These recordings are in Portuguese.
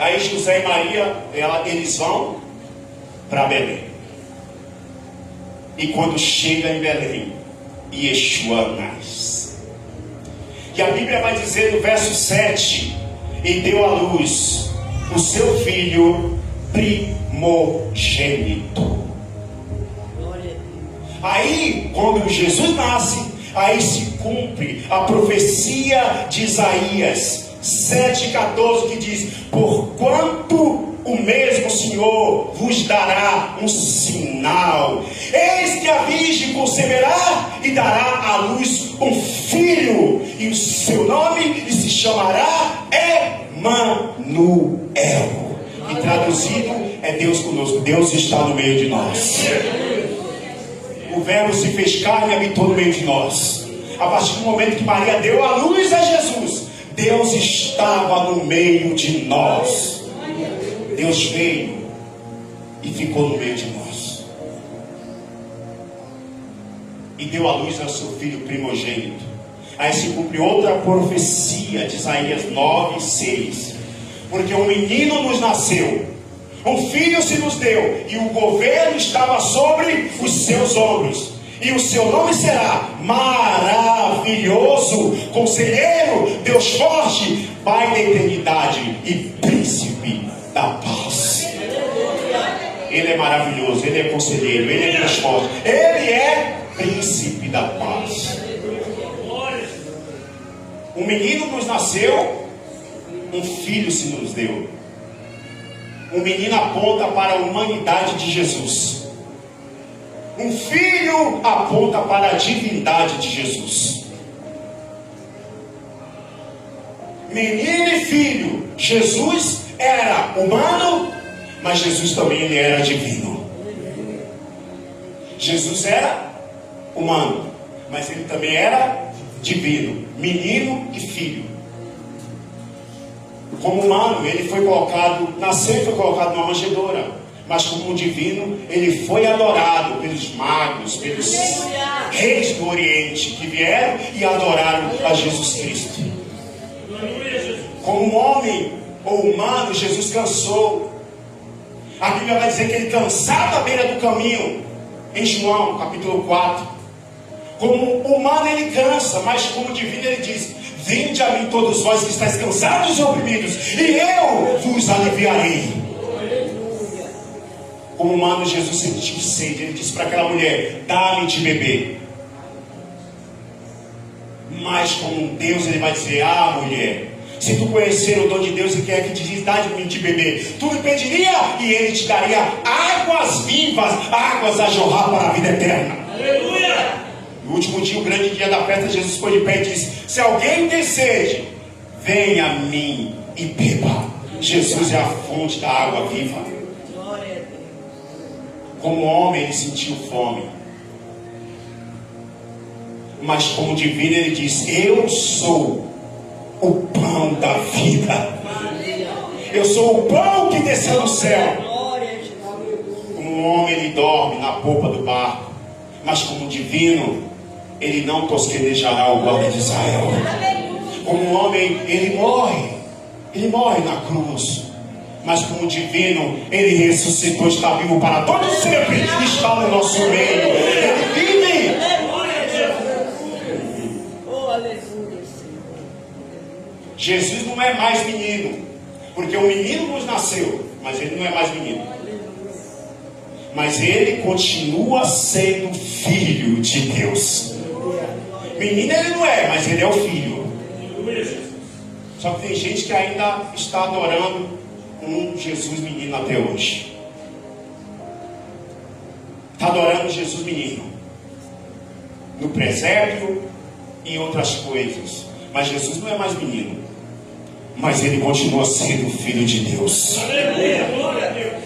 Aí José e Maria, eles vão para Belém. E quando chega em Belém, Yeshua nasce. E a Bíblia vai dizer no verso 7: e deu à luz o seu filho primogênito. Aí, quando Jesus nasce, aí se cumpre a profecia de Isaías 7,14, que diz: porquanto o mesmo Senhor vos dará um sinal, eis que a virgem conceberá e dará à luz um filho, e o seu nome se chamará Emanuel, e traduzido é Deus conosco. Deus está no meio de nós. O verbo se fez carne e habitou no meio de nós. A partir do momento que Maria deu a luz a Jesus, Deus estava no meio de nós. Deus veio e ficou no meio de nós. E deu a luz ao seu filho primogênito. Aí se cumpriu outra profecia de Isaías 9:6. Porque um menino nos nasceu, um filho se nos deu, e o governo estava sobre os seus ombros. E o seu nome será Maravilhoso, Conselheiro, Deus Forte, Pai da Eternidade e Príncipe da Paz. Ele é maravilhoso, Ele é conselheiro, Ele é Deus Forte, Ele é Príncipe da Paz. Um menino nos nasceu, um filho se nos deu. Um menino aponta para a humanidade de Jesus. Um filho aponta para a divindade de Jesus. Menino e filho. Jesus era humano, mas Jesus também ele era divino. Jesus era humano, mas ele também era divino. Menino e filho. Como humano, ele foi colocado, nasceu e foi colocado numa manjedoura. Mas como divino, ele foi adorado pelos magos, pelos reis do Oriente, que vieram e adoraram a Jesus Cristo. Como homem ou humano, Jesus cansou. A Bíblia vai dizer que ele cansado à beira do caminho, em João capítulo 4. Como humano ele cansa, mas como divino ele diz: vinde a mim todos vós que estáis cansados e oprimidos, e eu vos aliviarei. Como humano, Jesus sentiu sede. Ele disse para aquela mulher: dá-me de beber. Mas como Deus, ele vai dizer: ah, mulher, se tu conhecer o dom de Deus e quer que te diz, dá-me de beber, tu me pediria e ele te daria águas vivas, águas a jorrar para a vida eterna. Aleluia! No último dia, o grande dia da festa, Jesus foi de pé e disse: se alguém tem sede, venha a mim e beba. Jesus é a fonte da água viva. Como homem, ele sentiu fome. Mas como divino, ele diz: eu sou o pão da vida. Eu sou o pão que desceu do céu. Como homem, ele dorme na popa do barco. Mas como divino, ele não tosquenejará o guarda de Israel. Como homem, ele morre. Ele morre na cruz. Mas como divino, ele ressuscitou, está vivo para todo sempre, está no nosso meio. Ele vive. Jesus não é mais menino, porque o menino nos nasceu, mas ele não é mais menino. Mas ele continua sendo filho de Deus. Menino ele não é, mas ele é o filho. Só que tem gente que ainda está adorando um Jesus menino até hoje. Está adorando Jesus menino no presépio e outras coisas. Mas Jesus não é mais menino, mas ele continua sendo filho de Deus. Aleluia, glória a Deus.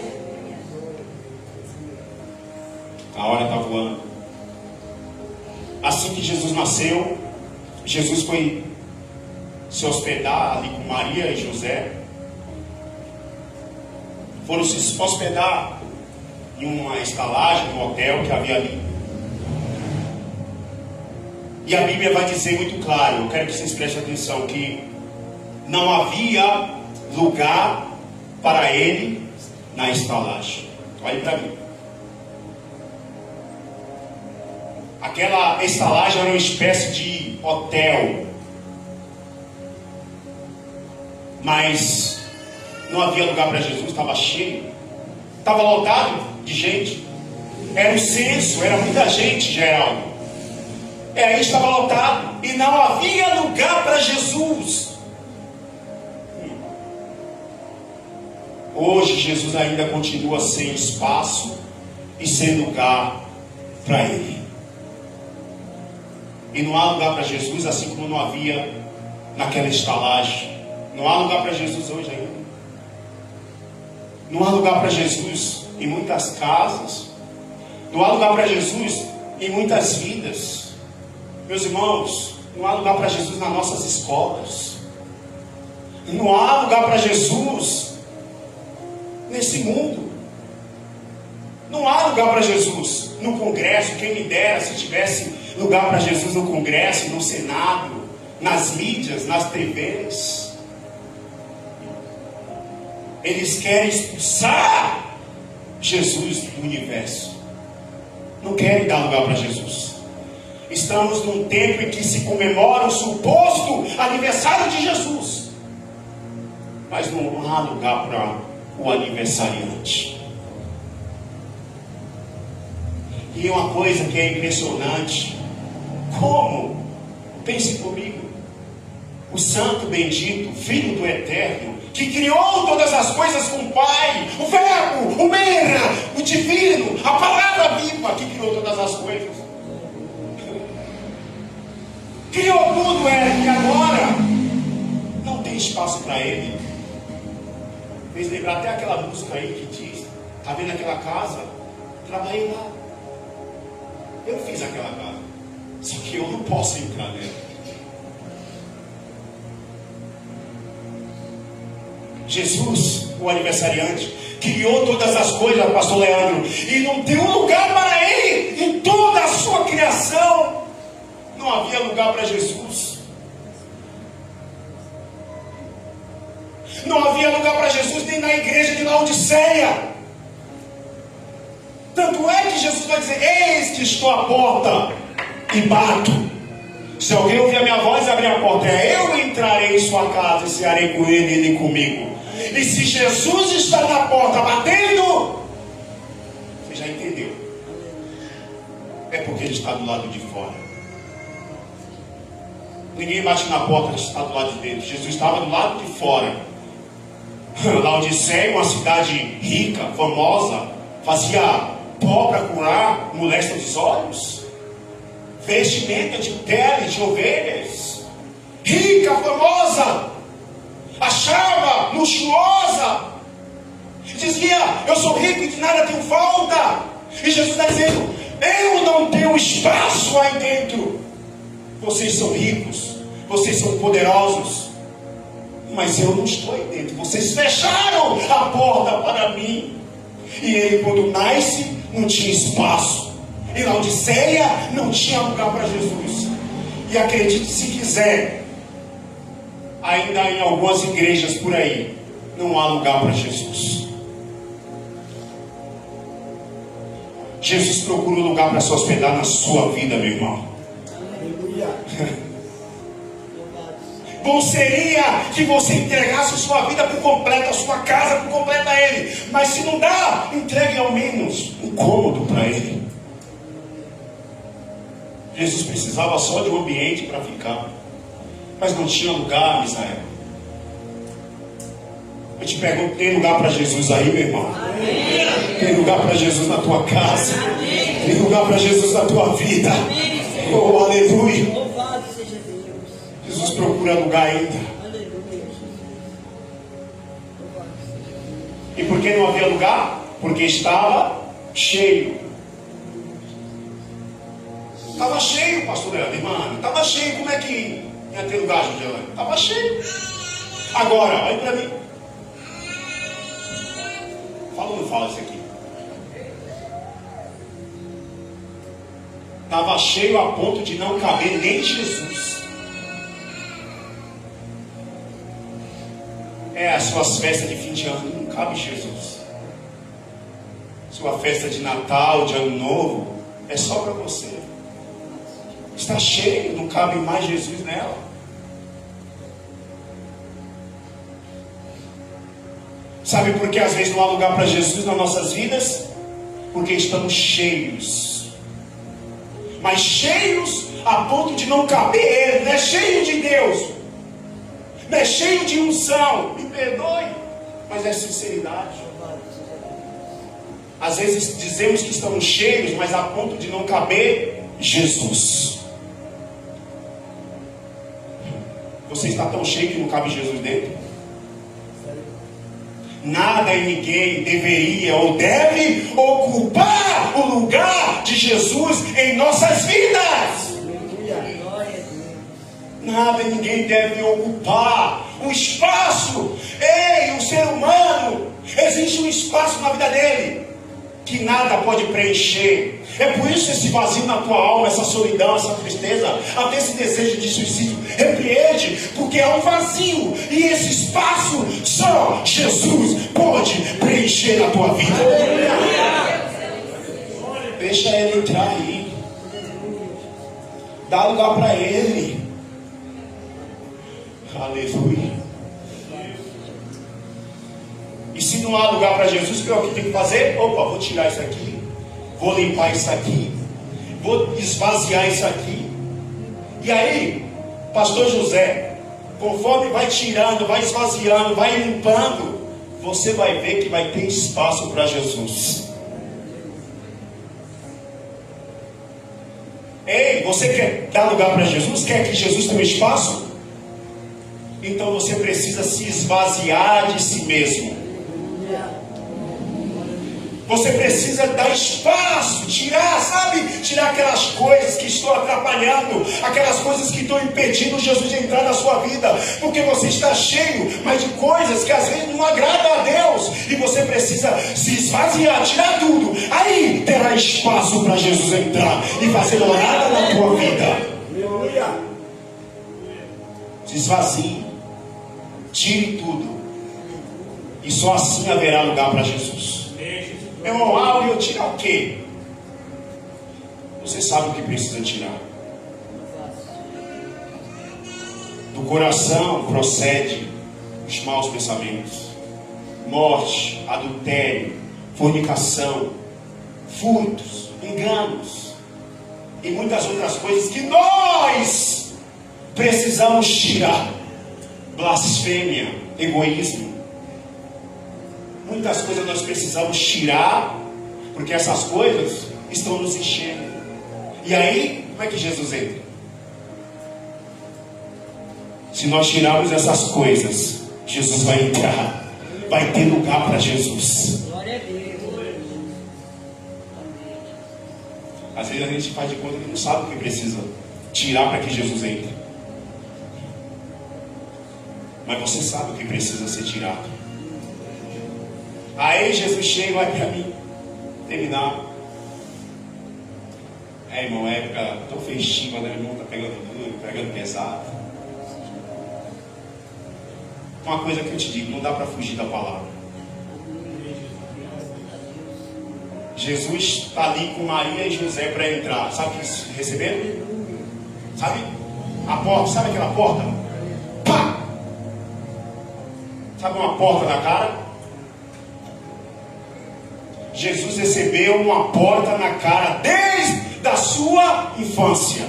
A hora está voando. Assim que Jesus nasceu, Jesus foi se hospedar ali com Maria e José. Foram se hospedar em uma estalagem, um hotel que havia ali. E a Bíblia vai dizer muito claro, eu quero que vocês prestem atenção, que não havia lugar para ele na estalagem. Olha para mim. Aquela estalagem era uma espécie de hotel, mas não havia lugar para Jesus, estava cheio, estava lotado de gente, era um censo, era muita gente, Geraldo. Aí estava lotado e não havia lugar para Jesus. Hoje Jesus ainda continua sem espaço e sem lugar para ele. E não há lugar para Jesus, assim como não havia naquela estalagem. Não há lugar para Jesus hoje ainda. Não há lugar para Jesus em muitas casas. Não há lugar para Jesus em muitas vidas. Meus irmãos, não há lugar para Jesus nas nossas escolas. Não há lugar para Jesus nesse mundo. Não há lugar para Jesus no Congresso. Quem me dera se tivesse lugar para Jesus no Congresso, no Senado, nas mídias, nas TVs. Eles querem expulsar Jesus do universo. Não querem dar lugar para Jesus. Estamos num tempo em que se comemora o suposto aniversário de Jesus, mas não há lugar para o aniversariante. E uma coisa que é impressionante, como, pense comigo, o santo bendito, filho do eterno, que criou todas as coisas com o Pai, o Verbo, o Mera, o Divino, a palavra viva que criou todas as coisas, criou tudo, e agora não tem espaço para ele. Fez lembrar até aquela música aí que diz: está vendo aquela casa? Trabalhei lá, eu fiz aquela casa, só que eu não posso entrar nela. Jesus, o aniversariante, criou todas as coisas, pastor Leandro, e não tem um lugar para ele em toda a sua criação. Não havia lugar para Jesus. Não havia lugar para Jesus nem na igreja de Laodiceia. Tanto é que Jesus vai dizer: eis que estou à porta e bato. Se alguém ouvir a minha voz e abrir a porta, eu entrarei em sua casa e cearei com ele e ele comigo. E se Jesus está na porta batendo, você já entendeu? É porque ele está do lado de fora. Ninguém bate na porta, está do lado de dentro. Jesus estava do lado de fora. Laodiceia, uma cidade rica, famosa, fazia pó para curar moléstia dos olhos, vestimenta de pele de ovelhas, rica, famosa, achava luxuosa, dizia: eu sou rico e de nada tenho falta. E Jesus está dizendo: eu não tenho espaço aí dentro. Vocês são ricos, vocês são poderosos, mas eu não estou aí dentro. Vocês fecharam a porta para mim. E ele, quando nasce, não tinha espaço. Em Laodiceia não tinha lugar para Jesus. E acredite se quiser, ainda em algumas igrejas por aí não há lugar para Jesus. Jesus procura um lugar para se hospedar na sua vida, meu irmão. Aleluia. Bom seria que você entregasse a sua vida por completo, a sua casa por completo a Ele. Mas se não dá, entregue ao menos um cômodo para Ele. Jesus precisava só de um ambiente para ficar, mas não tinha lugar, Misael. Eu te pergunto: tem lugar para Jesus aí, meu irmão? Amém. Tem lugar para Jesus na tua casa? Amém. Tem lugar para Jesus na tua vida? Amém. Oh, aleluia. Louvado seja Deus. Jesus procura lugar ainda. Aleluia. E por que não havia lugar? Porque estava cheio. Estava cheio, pastor Leandro, irmão. Estava cheio. Como é que ia ter lugar, Juliana? Estava cheio. Agora, olha para mim. Fala ou não fala isso aqui? Estava cheio a ponto de não caber nem Jesus. É, as suas festas de fim de ano não cabe Jesus. Sua festa de Natal, de Ano Novo, é só para você. Está cheio, não cabe mais Jesus nela. Sabe por que às vezes não há lugar para Jesus nas nossas vidas? Porque estamos cheios. Mas cheios a ponto de não caber Ele. Não é cheio de Deus, não é cheio de unção. Me perdoe, mas é sinceridade. Às vezes dizemos que estamos cheios, mas a ponto de não caber Jesus. Você está tão cheio que não cabe Jesus dentro? Nada e ninguém deveria ou deve ocupar o lugar de Jesus em nossas vidas. Nada e ninguém deve ocupar o espaço. Ei, o ser humano, existe um espaço na vida dele que nada pode preencher. É por isso esse vazio na tua alma, essa solidão, essa tristeza, até esse desejo de suicídio. Repreende, porque há um vazio, e esse espaço só Jesus pode preencher na tua vida. Deixa Ele entrar aí, dá lugar para Ele. Aleluia. E se não há lugar para Jesus, o que eu tenho que fazer? Opa, vou tirar isso aqui, vou limpar isso aqui, vou esvaziar isso aqui. E aí, pastor José, conforme vai tirando, vai esvaziando, vai limpando, você vai ver que vai ter espaço para Jesus. Ei, você quer dar lugar para Jesus? Quer que Jesus tenha espaço? Então você precisa se esvaziar de si mesmo. Você precisa dar espaço, tirar, sabe? Tirar aquelas coisas que estão atrapalhando, aquelas coisas que estão impedindo Jesus de entrar na sua vida, porque você está cheio, mas de coisas que às vezes não agradam a Deus, e você precisa se esvaziar, tirar tudo. Aí terá espaço para Jesus entrar e fazer morada na tua vida. Se esvazie, tire tudo, e só assim haverá lugar para Jesus. Meu irmão, eu tirar o quê? Você sabe o que precisa tirar. Do coração procede os maus pensamentos, morte, adultério, fornicação, furtos, enganos e muitas outras coisas que nós precisamos tirar. Blasfêmia, egoísmo. Muitas coisas nós precisamos tirar, porque essas coisas estão nos enchendo. E aí, como é que Jesus entra? Se nós tirarmos essas coisas, Jesus vai entrar. Vai ter lugar para Jesus. Glória a Deus. Às vezes a gente faz de conta que não sabe o que precisa tirar para que Jesus entre. Mas você sabe o que precisa ser tirado. Aí Jesus chega, vai para mim terminar. Irmão, é época tão festiva, né? Irmão, tá pegando duro, pegando pesado. Uma coisa que eu te digo, não dá para fugir da palavra. Jesus está ali com Maria e José para entrar. Sabe o que eles receberam? Sabe? A porta, sabe aquela porta? Pá! Sabe uma porta na cara? Jesus recebeu uma porta na cara desde a sua infância.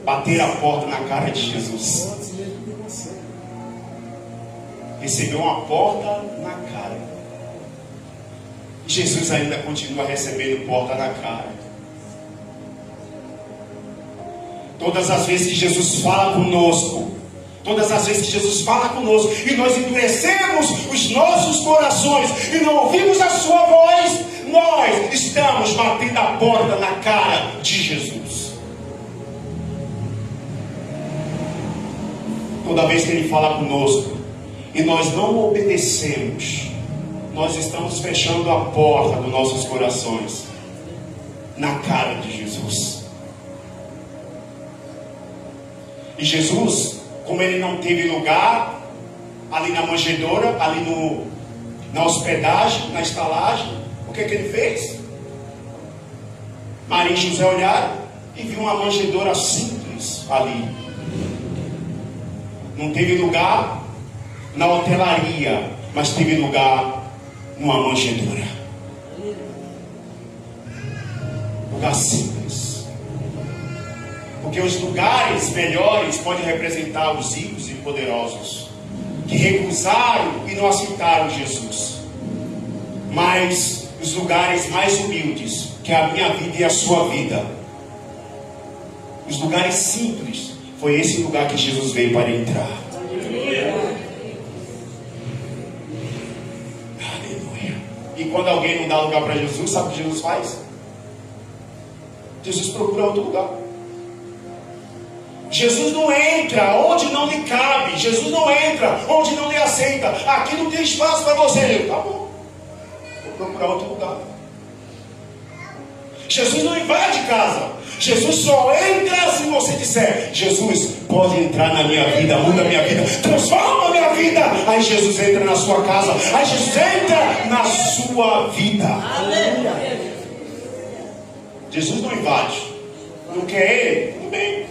Bater a porta na cara de Jesus. Recebeu uma porta na cara. Jesus ainda continua recebendo porta na cara. Todas as vezes que Jesus fala conosco, todas as vezes que Jesus fala conosco e nós endurecemos os nossos corações e não ouvimos a sua voz, nós estamos batendo a porta na cara de Jesus. Toda vez que Ele fala conosco e nós não obedecemos, nós estamos fechando a porta dos nossos corações na cara de Jesus. E Jesus, como Ele não teve lugar ali na manjedoura, ali na hospedagem, na estalagem. O que ele fez? Maria e José olharam e viu uma manjedoura simples ali. Não teve lugar na hotelaria, mas teve lugar numa manjedoura. Lugar simples. Porque os lugares melhores podem representar os ricos e poderosos, que recusaram e não aceitaram Jesus. Mas os lugares mais humildes, que é a minha vida e a sua vida, os lugares simples, foi esse lugar que Jesus veio para entrar. Aleluia. E quando alguém não dá lugar para Jesus, sabe o que Jesus faz? Jesus procura outro lugar. Jesus não entra onde não lhe cabe. Jesus não entra onde não lhe aceita. Aqui não tem espaço para você. Tá bom, vou procurar outro lugar. Jesus não invade casa. Jesus só entra se você disser: Jesus, pode entrar na minha vida, muda a minha vida, transforma a minha vida. Aí Jesus entra na sua casa. Aí Jesus entra na sua vida. Aleluia. Jesus não invade. Não quer ele? Tudo bem,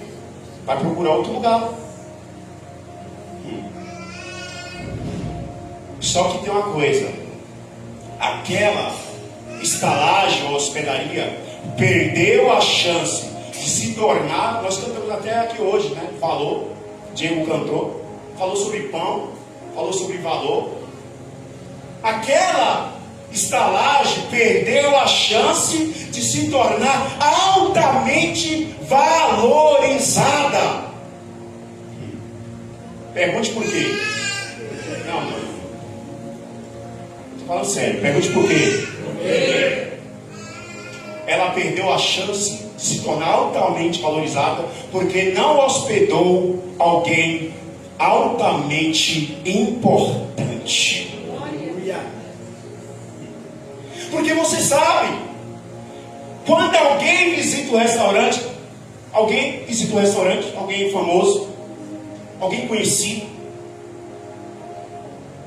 vai procurar outro lugar. Só que tem uma coisa: aquela estalagem ou hospedaria perdeu a chance de se tornar. Nós cantamos até aqui hoje, né? Falou, Diego cantou, falou sobre pão, falou sobre valor. Aquela estalagem perdeu a chance de se tornar altamente valorizada. Pergunte por quê? Não. Estou falando sério. Pergunte por quê? Ela perdeu a chance de se tornar altamente valorizada porque não hospedou alguém altamente importante. Porque você sabe, quando alguém visita o restaurante, alguém famoso, alguém conhecido,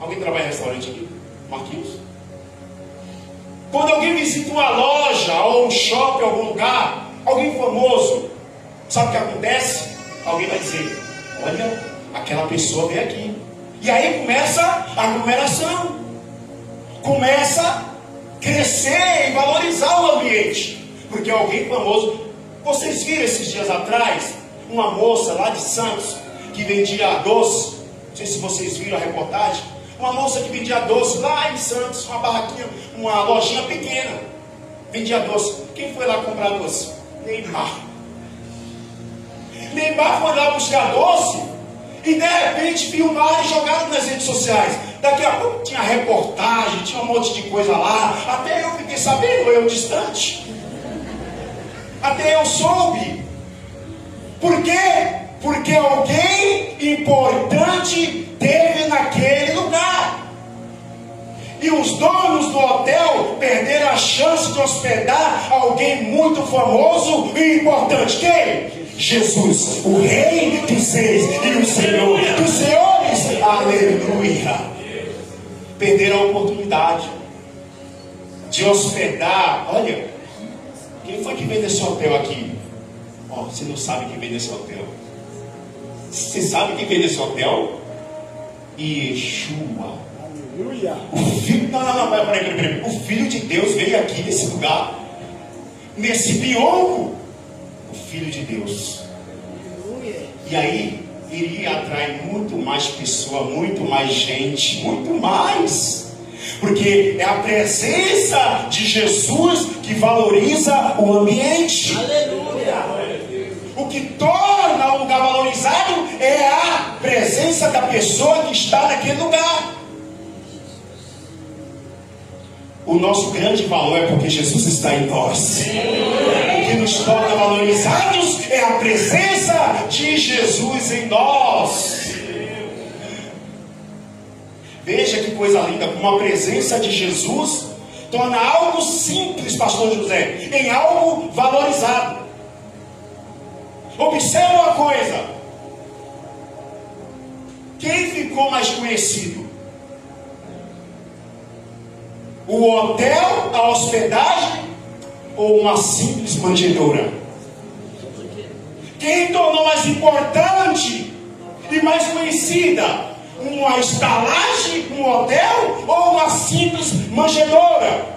alguém trabalha em restaurante aqui? Marquinhos? Quando alguém visita uma loja, ou um shopping, algum lugar, alguém famoso, sabe o que acontece? Alguém vai dizer: olha, aquela pessoa veio aqui. E aí começa a aglomeração, começa a crescer e valorizar o ambiente, porque alguém famoso. Vocês viram esses dias atrás uma moça lá de Santos que vendia doce? Não sei se vocês viram a reportagem. Uma moça que vendia doce lá em Santos, uma barraquinha, uma lojinha pequena, vendia doce. Quem foi lá comprar doce? Neymar foi lá buscar doce e de repente filmaram e jogaram nas redes sociais. Daqui a pouco tinha reportagem, tinha um monte de coisa lá. Até eu fiquei sabendo, eu distante. Até eu soube. Por quê? Porque alguém importante teve naquele lugar. E os donos do hotel perderam a chance de hospedar alguém muito famoso e importante. Quem? Jesus, o Rei dos Reis e o Senhor dos Senhores. Aleluia. Perderam a oportunidade de hospedar. Olha, quem foi que veio desse hotel aqui? Você não sabe quem veio desse hotel. Você sabe quem veio desse hotel? Yeshua. Aleluia. O filho, peraí. O Filho de Deus veio aqui nesse lugar, nesse biombo. O Filho de Deus. Aleluia. E aí iria atrair muito mais pessoa, muito mais gente, muito mais. Porque é a presença de Jesus que valoriza o ambiente. Aleluia. O que torna o lugar valorizado é a presença da pessoa que está naquele lugar. O nosso grande valor é porque Jesus está em nós. O que nos torna valorizados é a presença de Jesus em nós. Veja que coisa linda, como a presença de Jesus torna algo simples, pastor José, em algo valorizado. Observe uma coisa: quem ficou mais conhecido? O hotel, a hospedagem ou uma simples manjedoura? Quem tornou mais importante e mais conhecida? Uma estalagem, um hotel ou uma simples manjedoura?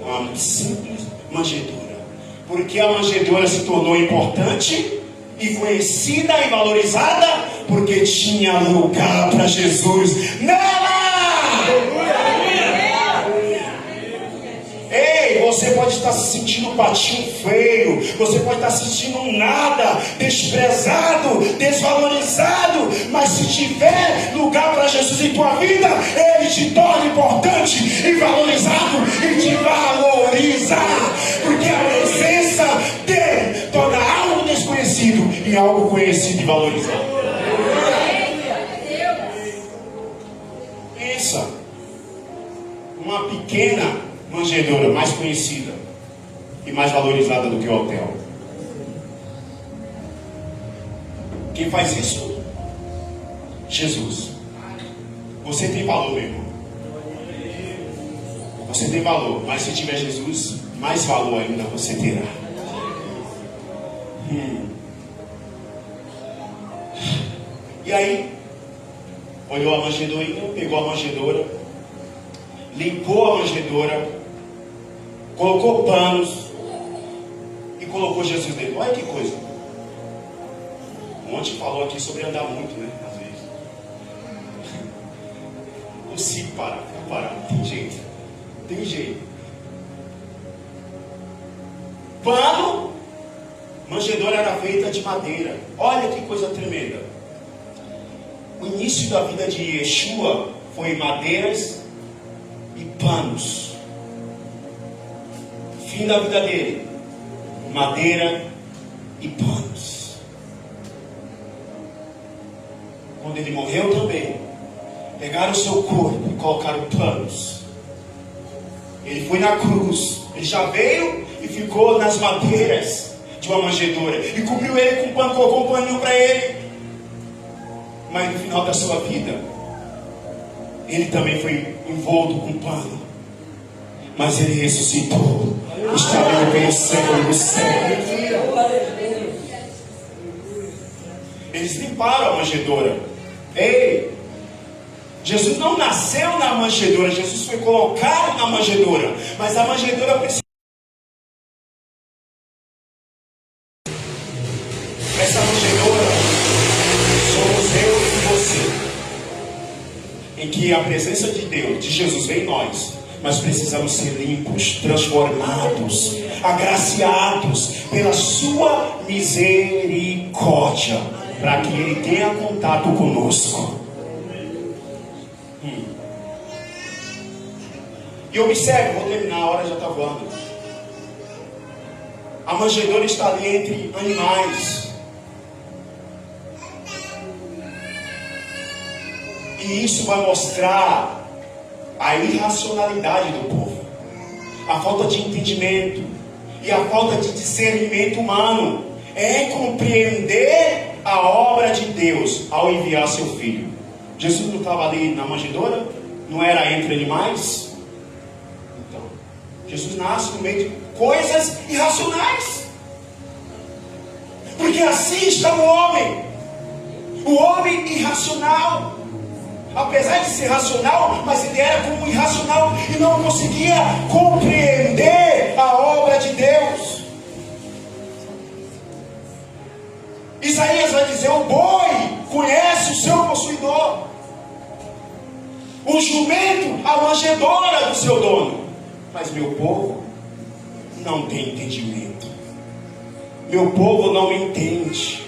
Uma simples manjedoura. Porque a manjedoura se tornou importante e conhecida e valorizada porque tinha lugar para Jesus nela. Ei, você pode estar se sentindo um patinho feio, você pode estar se sentindo um nada, desprezado, desvalorizado, mas se tiver lugar para Jesus em tua vida, Ele te torna importante e valorizado e te valoriza, porque a presença dele torna algo desconhecido em algo conhecido e valorizado. Pensa, uma pequena manjedoura mais conhecida e mais valorizada do que o hotel. Quem faz isso? Jesus. Você tem valor, meu irmão. Você tem valor, mas se tiver Jesus, mais valor ainda você terá. E aí, olhou a manjedourinha, pegou a manjedoura, limpou a manjedoura, colocou panos e colocou Jesus dentro. Olha que coisa. Ontem falou aqui sobre andar muito, né? Às vezes. Não consigo parar. Tem jeito. Pano, manjedoura era feita de madeira. Olha que coisa tremenda. O início da vida de Yeshua foi madeiras e panos. Fim da vida dele, madeira e panos. Quando ele morreu também, pegaram o seu corpo e colocaram panos. Ele foi na cruz, ele já veio e ficou nas madeiras de uma manjedoura e cobriu ele com um pano, colocou um paninho para ele. Mas no final da sua vida, ele também foi envolto com pano, mas ele ressuscitou. Está vivo pelo século dos séculos. Eles limparam a manjedoura. Ei, Jesus não nasceu na manjedoura, Jesus foi colocado na manjedoura, mas a manjedoura precisa. Essa manjedoura somos eu e você, em que a presença de Deus, de Jesus, vem em nós. Mas precisamos ser limpos, transformados, agraciados pela sua misericórdia, para que Ele tenha contato conosco. E observe, vou terminar, a hora já está voando. A manjedoura está ali entre animais. E isso vai mostrar a irracionalidade do povo, a falta de entendimento e a falta de discernimento humano em compreender a obra de Deus ao enviar seu filho. Jesus não estava ali na manjedoura? Não era entre animais? Então, Jesus nasce no meio de coisas irracionais, porque assim está o homem irracional. Apesar de ser racional, mas ele era como irracional e não conseguia compreender a obra de Deus. Isaías vai dizer: o boi conhece o seu possuidor, o jumento a manjedoura do seu dono, mas meu povo não tem entendimento. Meu povo não me entende.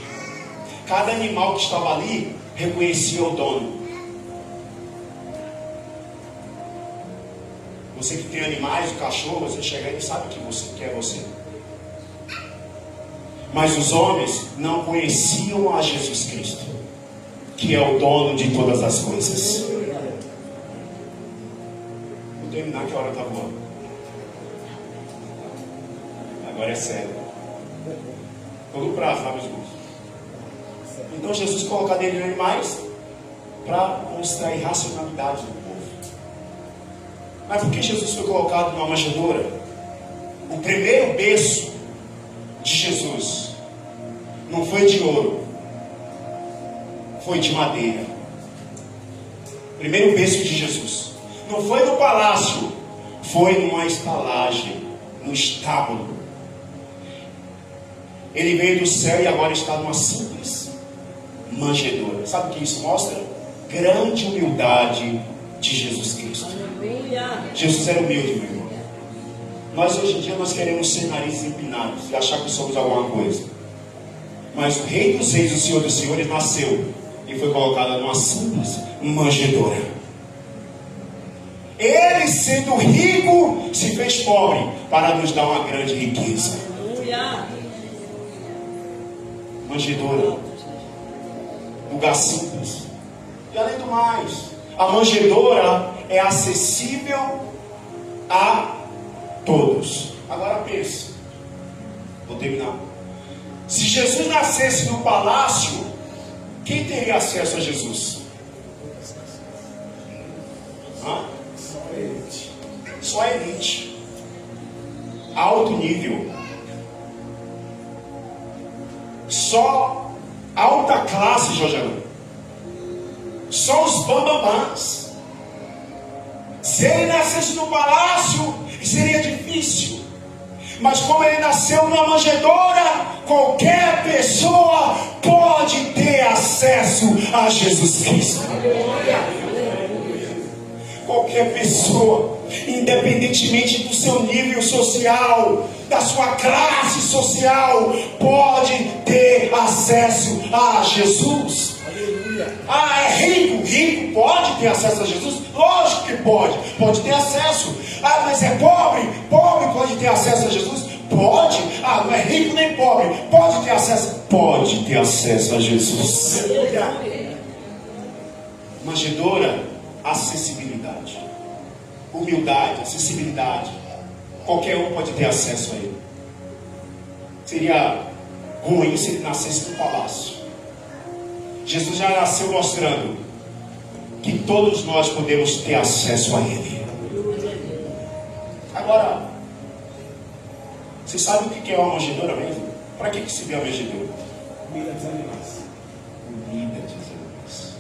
Cada animal que estava ali reconhecia o dono. Você que tem animais, o cachorro, você chega aí e sabe que é você. Mas os homens não conheciam a Jesus Cristo, que é o dono de todas as coisas. Vou terminar que a hora está voando. Agora é sério. Todo prazo, sabe, os irmãos? Então Jesus coloca nele animais para mostrar a irracionalidade do povo. Mas por que Jesus foi colocado numa manjedoura? O primeiro berço de Jesus não foi de ouro, foi de madeira. O primeiro berço de Jesus não foi no palácio, foi numa estalagem, no estábulo. Ele veio do céu e agora está numa simples manjedoura. Sabe o que isso mostra? Grande humildade de Jesus Cristo. Jesus era humilde, meu irmão. Nós hoje em dia nós queremos ser narizes empinados e achar que somos alguma coisa. Mas o Rei dos Reis, o Senhor dos Senhores, nasceu e foi colocado numa simples manjedoura. Ele, sendo rico, se fez pobre para nos dar uma grande riqueza. Manjedoura, lugar simples. E além do mais, a manjedoura é acessível a todos. Agora pense, vou terminar. Se Jesus nascesse no palácio, quem teria acesso a Jesus? Só a elite. Alto nível. Só alta classe, Jojana. Só os bambambãs. Se ele nascesse no palácio, seria difícil. Mas como ele nasceu numa manjedoura, qualquer pessoa pode ter acesso a Jesus Cristo. Qualquer pessoa, independentemente do seu nível social, da sua classe social, pode ter acesso a Jesus. Ah, é rico? Rico pode ter acesso a Jesus? Lógico que pode. Pode ter acesso. Ah, mas é pobre? Pobre pode ter acesso a Jesus? Pode. Ah, não é rico nem pobre. Pode ter acesso? Pode ter acesso a Jesus. Manjedoura, acessibilidade. Humildade, acessibilidade. Qualquer um pode ter acesso a ele. Seria ruim se ele nascesse no palácio. Jesus já nasceu mostrando que todos nós podemos ter acesso a ele. Agora, você sabe o que é uma manjedoura mesmo? Para que se vê a manjedoura? Comida dos animais. Comida dos animais.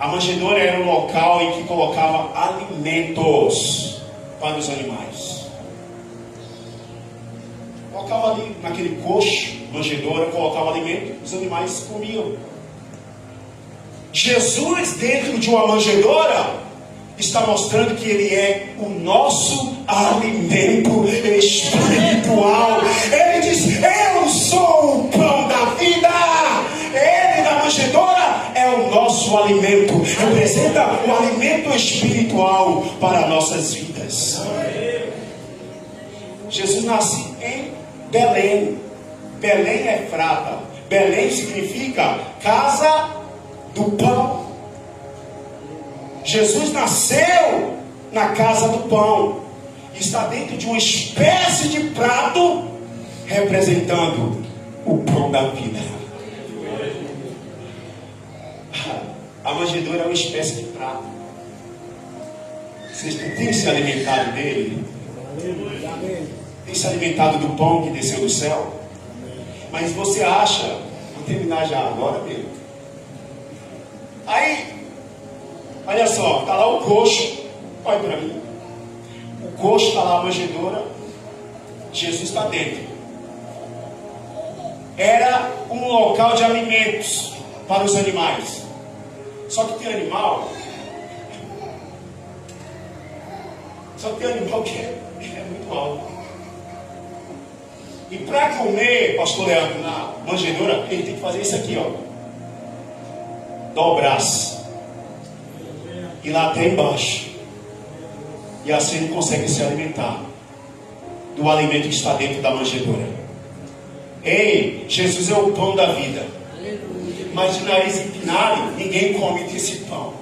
A manjedoura era um local em que colocava alimentos para os animais. Colocava ali naquele coxo, manjedoura, colocava alimento, os animais comiam. Jesus, dentro de uma manjedoura, está mostrando que ele é o nosso alimento espiritual. Ele diz: eu sou o pão da vida. Ele, na manjedoura, é o nosso alimento. Representa o alimento espiritual para nossas vidas. Jesus nasce em Belém. Belém é Efrata. Belém significa casa do pão. Jesus nasceu na casa do pão. Está dentro de uma espécie de prato representando o pão da vida. A manjedoura é uma espécie de prato. Vocês têm se alimentado dele? Tem se alimentado do pão que desceu do céu? Mas você acha, vou terminar já agora mesmo. Aí, olha só, está lá o coxo, olha para mim. O coxo está lá, a manjedoura, Jesus está dentro. Era um local de alimentos para os animais. Só que tem animal que é muito alto. E para comer, pastor Leandro, na manjedoura, ele tem que fazer isso aqui, ó. Dobrar-se. E lá até embaixo. E assim ele consegue se alimentar do alimento que está dentro da manjedoura. Ei, Jesus é o pão da vida. Mas de nariz empinado, ninguém come desse pão.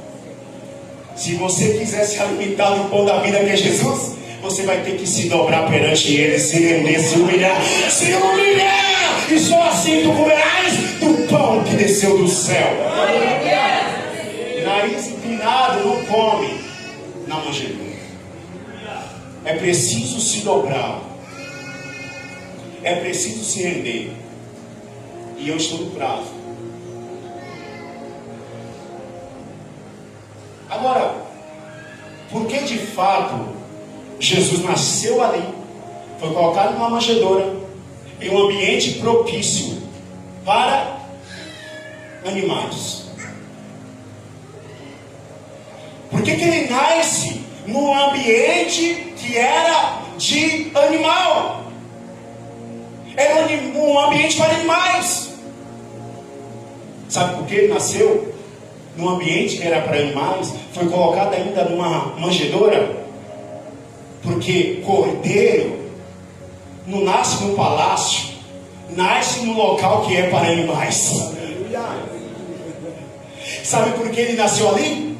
Se você quiser se alimentar do pão da vida que é Jesus, você vai ter que se dobrar perante ele, se render, se humilhar. Se humilhar! E só assim tu comerás do pão que desceu desceu do céu. Nariz empinado não come na manjedoura. É preciso se dobrar. É preciso se render. E eu estou no prazo. Agora, por que de fato Jesus nasceu ali, foi colocado numa manjedoura, em um ambiente propício para animais? Por que ele nasce num ambiente que era de animal? Era um ambiente para animais. Sabe por que ele nasceu num ambiente que era para animais? Foi colocado ainda numa manjedoura? Porque cordeiro não nasce no palácio, nasce no local que é para animais. Sabe por que ele nasceu ali?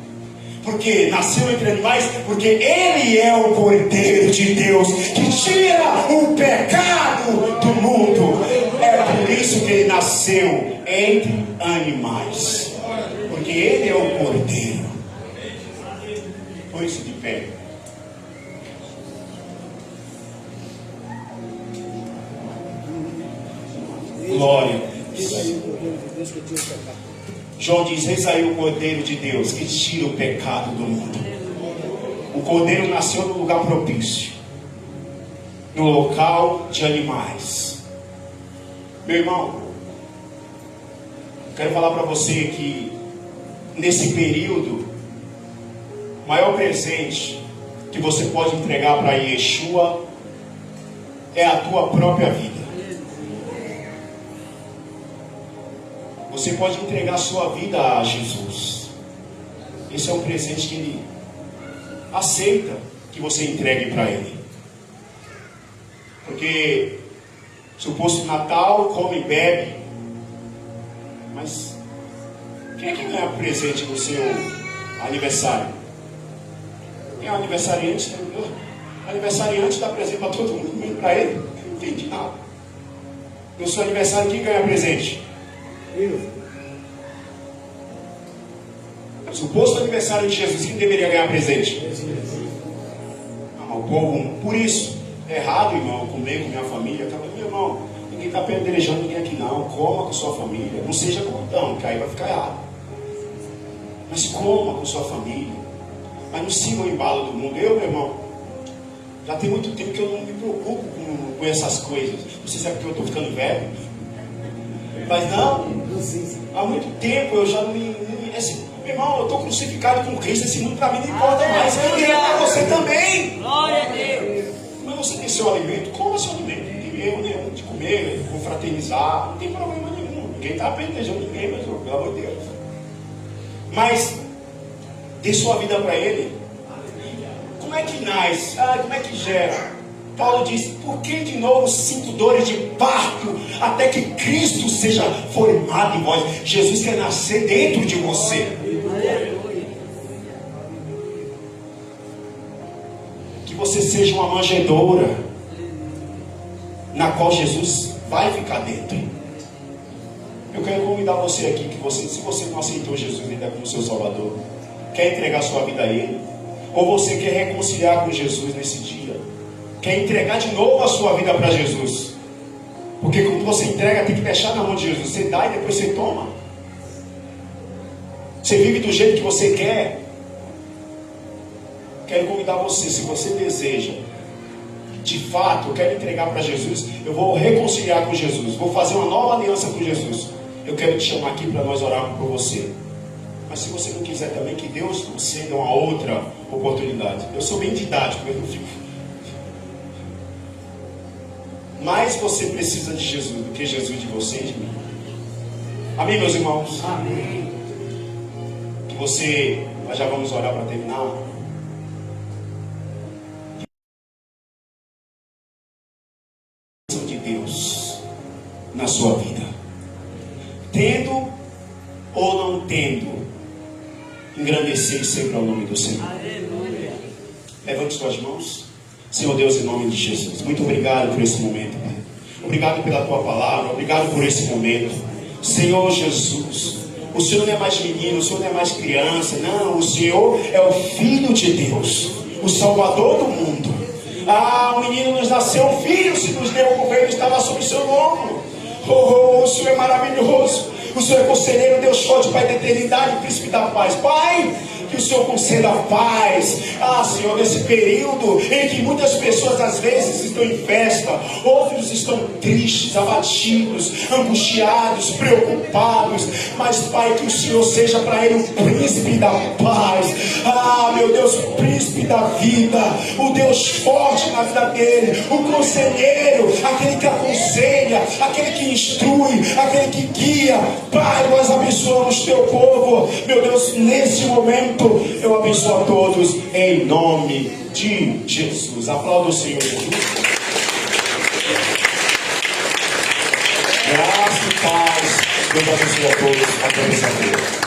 Porque nasceu entre animais, porque ele é o Cordeiro de Deus que tira o pecado do mundo. É por isso que ele nasceu entre animais, porque ele é o Cordeiro. Põe-se de pé. Glória a Deus. João diz: eis aí o Cordeiro de Deus que tira o pecado do mundo. O Cordeiro nasceu no lugar propício, no local de animais. Meu irmão, quero falar para você que nesse período, o maior presente que você pode entregar para Yeshua é a tua própria vida. Você pode entregar a sua vida a Jesus. Esse é um presente que Ele aceita que você entregue para Ele. Porque suposto Natal, come e bebe, mas quem é que ganha presente no seu aniversário? Quem é o aniversariante? O aniversariante dá presente para todo mundo, menos para ele. Não entendi nada. No seu aniversário, quem ganha presente? Suposto aniversário de Jesus, quem deveria ganhar presente? Não, o povo, por isso, é errado, irmão, comer com minha família. Meu irmão, ninguém está apedrejando ninguém aqui não. Coma com sua família, não seja gordão, que aí vai ficar errado. Mas coma com sua família. Mas não siga o embalo do mundo. Meu irmão, já tem muito tempo que eu não me preocupo com essas coisas. Não sei se é porque eu estou ficando velho. Mas não, há muito tempo eu já não me... Meu irmão, eu estou crucificado com Cristo. Esse mundo para mim não importa mais. E é para você também. Glória a Deus. Mas você tem seu alimento, coma seu alimento. Não tem erro nenhum de comer, confraternizar. Não tem problema nenhum. Ninguém está apedrejando ninguém, mas pelo amor de Deus. Mas dê sua vida para Ele. Como é que nasce? Como é que gera? Paulo diz: por que de novo sinto dores de parto até que Cristo seja formado em vós? Jesus quer nascer dentro de você. Que você seja uma manjedoura na qual Jesus vai ficar dentro. Eu quero convidar você aqui, que você, se você não aceitou Jesus ainda como seu Salvador, quer entregar sua vida a Ele, ou você quer reconciliar com Jesus nesse dia, quer entregar de novo a sua vida para Jesus, porque quando você entrega, tem que deixar na mão de Jesus. Você dá e depois você toma. Você vive do jeito que você quer. Quero convidar você, se você deseja, de fato, eu quero entregar para Jesus, eu vou reconciliar com Jesus, vou fazer uma nova aliança com Jesus. Eu quero te chamar aqui para nós orarmos por você. Mas se você não quiser também, que Deus conceda uma outra oportunidade. Eu sou bem didático, eu não fico. Mais você precisa de Jesus do que Jesus de você e de mim. Amém, meus irmãos? Amém. Que você, nós já vamos orar para terminar. De Deus na sua vida, tendo ou não tendo, engrandecer sempre ao nome do Senhor. Aleluia. Levante suas mãos. Senhor Deus, em nome de Jesus, muito obrigado por esse momento, Pai. Obrigado pela tua palavra, obrigado por esse momento. Senhor Jesus, o Senhor não é mais menino, o Senhor não é mais criança, não, o Senhor é o Filho de Deus, o Salvador do mundo. O menino nos nasceu, o filho se nos deu, o governo estava sob o seu ombro. O Senhor é maravilhoso, o Senhor é conselheiro, Deus forte, Pai da eternidade, príncipe da paz. Pai, que o Senhor conceda paz, Senhor, nesse período em que muitas pessoas às vezes estão em festa, outros estão tristes, abatidos, angustiados, preocupados, mas Pai, que o Senhor seja para ele o príncipe da paz, meu Deus, o príncipe da vida, o Deus forte na vida dele, o conselheiro, aquele que aconselha, aquele que instrui, aquele que guia. Pai, nós abençoamos teu povo, meu Deus, nesse momento eu abençoo a todos em nome de Jesus. Aplauda o Senhor Jesus. Graça e paz. Deus abençoe a todos. Até